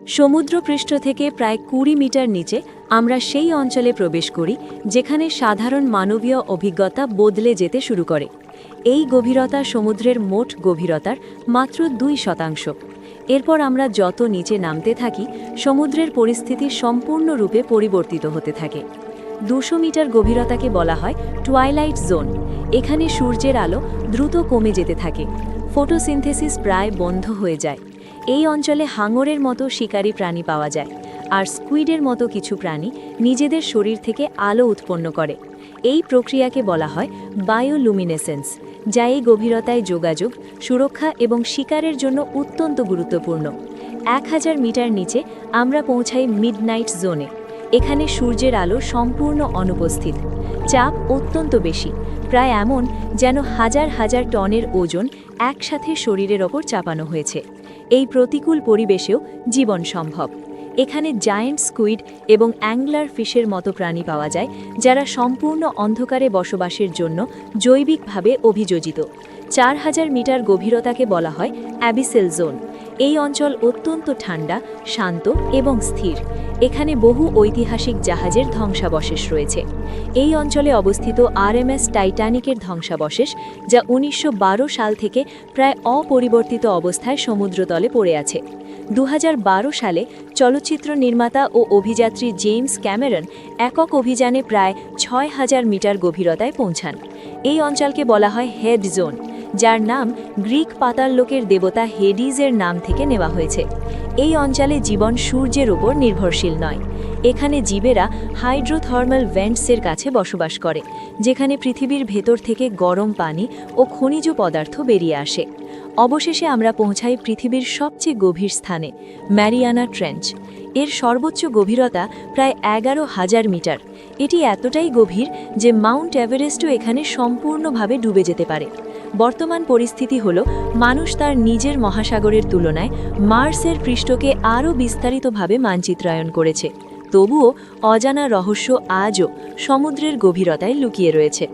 সমুদ্রপৃষ্ঠ থেকে প্রায় ২০ মিটার নিচে আমরা সেই অঞ্চলে প্রবেশ করি যেখানে সাধারণ মানবীয় অভিজ্ঞতা বদলে যেতে শুরু করে। এই গভীরতা সমুদ্রের মোট গভীরতার মাত্র ২%। এরপর আমরা যত নিচে নামতে থাকি সমুদ্রের পরিস্থিতি সম্পূর্ণরূপে পরিবর্তিত হতে থাকে। ২০০ মিটার গভীরতাকে বলা হয় টুয়াইলাইট জোন। এখানে সূর্যের আলো দ্রুত কমে যেতে থাকে, ফটোসিনথেসিস প্রায় বন্ধ হয়ে যায়। এই অঞ্চলে হাঙরের মতো শিকারী প্রাণী পাওয়া যায়, আর স্কুইডের মতো কিছু প্রাণী নিজেদের শরীর থেকে আলো উৎপন্ন করে। এই প্রক্রিয়াকে বলা হয় বায়োলুমিনেসেন্স, যা এই গভীরতায় যোগাযোগ, সুরক্ষা এবং শিকারের জন্য অত্যন্ত গুরুত্বপূর্ণ। ১০০০ মিটার নিচে আমরা পৌঁছাই মিডনাইট জোনে। এখানে সূর্যের আলো সম্পূর্ণ অনুপস্থিত। চাপ অত্যন্ত বেশি, প্রায় এমন যেন হাজার হাজার টনের ওজন একসাথে শরীরের ওপর চাপানো হয়েছে। এই প্রতিকূল পরিবেশেও জীবন সম্ভব। এখানে জায়েন্ট স্কুইড এবং অ্যাংলার ফিশের মতো প্রাণী পাওয়া যায়, যারা সম্পূর্ণ অন্ধকারে বসবাসের জন্য জৈবিকভাবে অভিযোজিত। ৪০০০ মিটার গভীরতাকে বলা হয় অ্যাবিসেল জোন। এই অঞ্চল অত্যন্ত ঠান্ডা, শান্ত এবং স্থির। এখানে বহু ঐতিহাসিক জাহাজের ধ্বংসাবশেষ রয়েছে। এই অঞ্চলে অবস্থিত আরএমএস টাইটানিকের ধ্বংসাবশেষ, যা ১৯১২ সাল থেকে প্রায় অপরিবর্তিত অবস্থায় সমুদ্রতলে পড়ে আছে। ২০১২ সালে চলচ্চিত্র নির্মাতা ও অভিযাত্রী জেমস ক্যামেরন একক অভিযানে প্রায় ৬০০০ মিটার গভীরতায় পৌঁছান। এই অঞ্চলকে বলা হয় হেড জোন, যার নাম গ্রিক পাতাললোকের দেবতা হেডিজের নাম থেকে নেওয়া হয়েছে। এই অঞ্চলে জীবন সূর্যের উপর নির্ভরশীল নয়। এখানে জীবেরা হাইড্রোথার্মাল ভেন্টসের কাছে বসবাস করে, যেখানে পৃথিবীর ভেতর থেকে গরম পানি ও খনিজ পদার্থ বেরিয়ে আসে। অবশেষে আমরা পৌঁছাই পৃথিবীর সবচেয়ে গভীর স্থানে, ম্যারিয়ানা ট্রেঞ্চ। এর সর্বোচ্চ গভীরতা প্রায় ১১,০০০ মিটার। এটি এতটাই গভীর যে মাউন্ট এভারেস্টও এখানে সম্পূর্ণভাবে ডুবে যেতে পারে। বর্তমান পরিস্থিতি হল, মানুষ তার নিজের মহাসাগরের তুলনায় মার্সের পৃষ্ঠকে আরও বিস্তারিতভাবে মানচিত্রায়ন করেছে। তবুও অজানা রহস্য আজও সমুদ্রের গভীরতায় লুকিয়ে রয়েছে।